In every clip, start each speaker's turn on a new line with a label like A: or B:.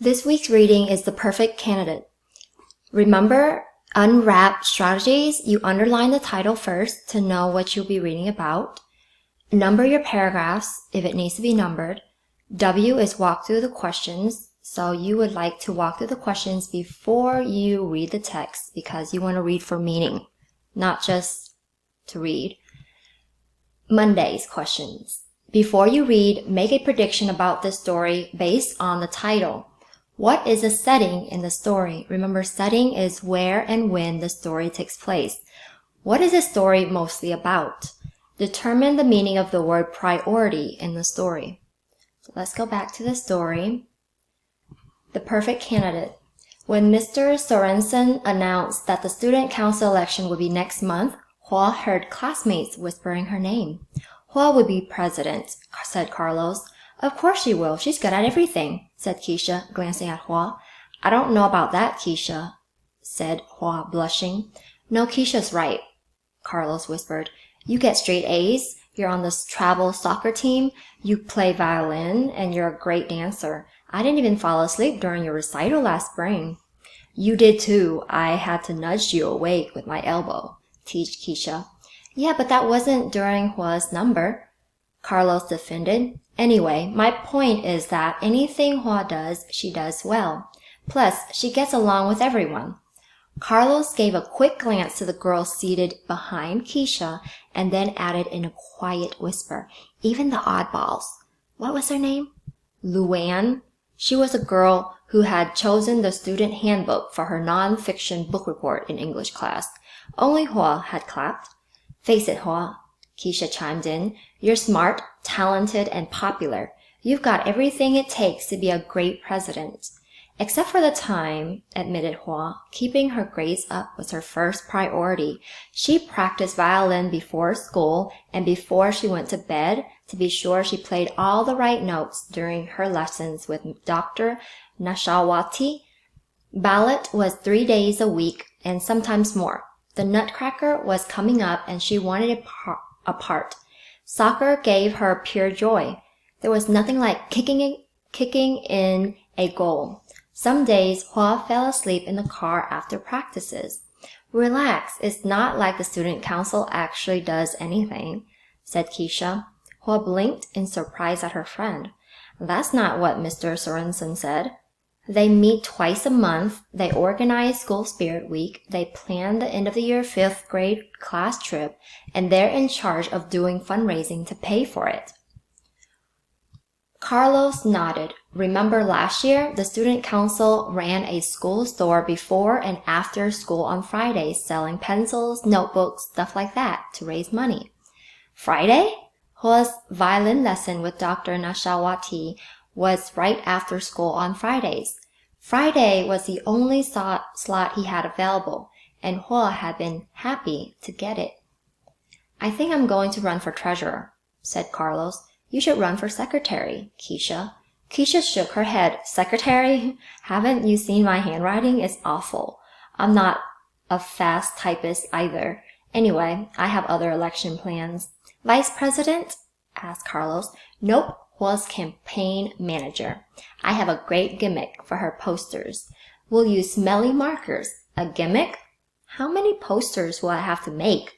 A: This week's reading is The Perfect Candidate. Remember, unwrap strategies. You underline the title first to know what you'll be reading about. Number your paragraphs if it needs to be numbered. W is walk through the questions. So you would like to walk through the questions before you read the text because you want to read for meaning, not just to read. Monday's questions. Before you read, make a prediction about the story based on the title. What is the setting in the story? Remember, setting is where and when the story takes place. What is the story mostly about? Determine the meaning of the word priority in the story. So let's go back to the story. The Perfect Candidate. When Mr. Sorensen announced that the student council election would be next month, Hua heard classmates whispering her name. Hua would be president, said Carlos. Of course she will. She's good at everything, said Keisha, glancing at Hua. I don't know about that, Keisha, said Hua, blushing. No, Keisha's right, Carlos whispered. You get straight A's. You're on this travel soccer team. You play violin, and you're a great dancer. I didn't even fall asleep during your recital last spring. You did too. I had to nudge you awake with my elbow, teased Keisha. Yeah, but that wasn't during Hua's number, Carlos defended. Anyway, my point is that anything Hua does, she does well. Plus, she gets along with everyone. Carlos gave a quick glance to the girl seated behind Keisha and then added in a quiet whisper, even the oddballs. What was her name? Luann. She was a girl who had chosen the student handbook for her non-fiction book report in English class. Only Hua had clapped. Face it, Hua, Keisha chimed in. You're smart, talented, and popular. You've got everything it takes to be a great president. Except for the time, admitted Hua. Keeping her grades up was her first priority. She practiced violin before school and before she went to bed to be sure she played all the right notes during her lessons with Dr. Nashawati. Ballet was 3 days a week and sometimes more. The Nutcracker was coming up and she wanted a part. Soccer gave her pure joy. There was nothing like kicking in a goal. Some days, Hua fell asleep in the car after practices. Relax, it's not like the student council actually does anything, said Keisha. Hua blinked in surprise at her friend. That's not what Mr. Sorensen said. They meet twice a month, they organize School Spirit Week, they plan the end-of-the-year 5th grade class trip, and they're in charge of doing fundraising to pay for it. Carlos nodded. Remember last year, the student council ran a school store before and after school on Fridays, selling pencils, notebooks, stuff like that to raise money. Friday? Hua's violin lesson with Dr. Nashawati was right after school on Fridays. Friday was the only slot he had available, and Hua had been happy to get it. I think I'm going to run for treasurer, said Carlos. You should run for secretary, Keisha. Keisha shook her head. Secretary? Haven't you seen my handwriting? It's awful. I'm not a fast typist either. Anyway, I have other election plans. Vice president? Asked Carlos. Nope, Hua's campaign manager. I have a great gimmick for her posters. We'll use smelly markers. A gimmick? How many posters will I have to make?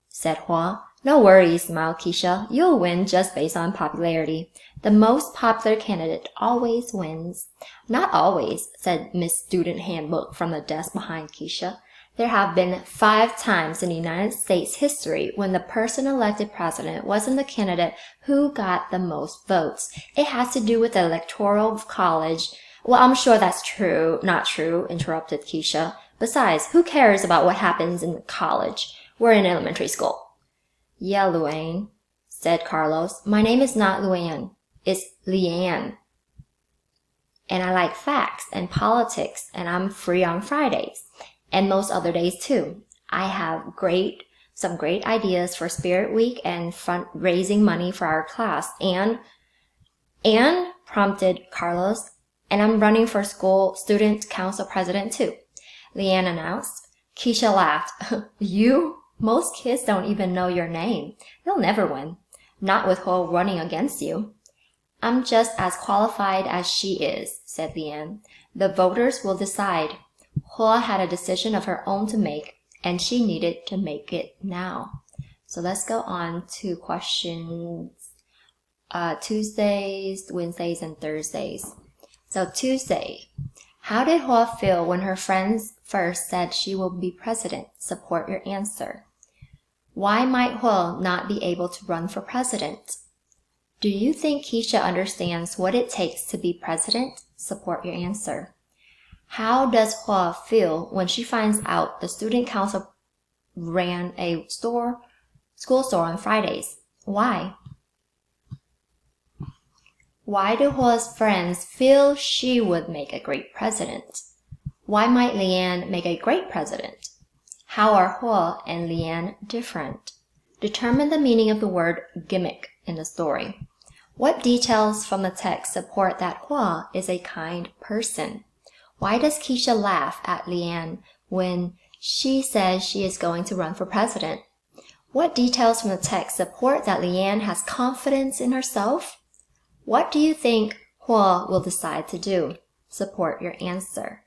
A: Said Hua. No worries, smiled Keisha. You'll win just based on popularity. The most popular candidate always wins. Not always, said Miss Student Handbook from the desk behind Keisha. There have been 5 times in United States history when the person elected president wasn't the candidate who got the most votes. It has to do with the Electoral College. Well, I'm sure that's true. Not true, interrupted Keisha. Besides, who cares about what happens in college? We're in elementary school. Yeah, Luann, said Carlos. My name is not Luann. It's Leanne. And I like facts and politics, and I'm free on Fridays. And most other days too. I have some great ideas for Spirit Week and raising money for our class. And prompted Carlos, and I'm running for school student council president too, Leanne announced. Keisha laughed. You? Most kids don't even know your name. You'll never win. Not with Ho running against you. I'm just as qualified as she is, said Leanne. The voters will decide. Hua had a decision of her own to make, and she needed to make it now. So let's go on to questions Tuesdays, Wednesdays, and Thursdays. So Tuesday, how did Hua feel when her friends first said she will be president? Support your answer. Why might Hua not be able to run for president? Do you think Keisha understands what it takes to be president? Support your answer. How does Hua feel when she finds out the student council ran a school store on Fridays? Why? Why do Hua's friends feel she would make a great president? Why might Leanne make a great president? How are Hua and Leanne different? Determine the meaning of the word gimmick in the story. What details from the text support that Hua is a kind person? Why does Keisha laugh at Leanne when she says she is going to run for president? What details from the text support that Leanne has confidence in herself? What do you think Hua will decide to do? Support your answer.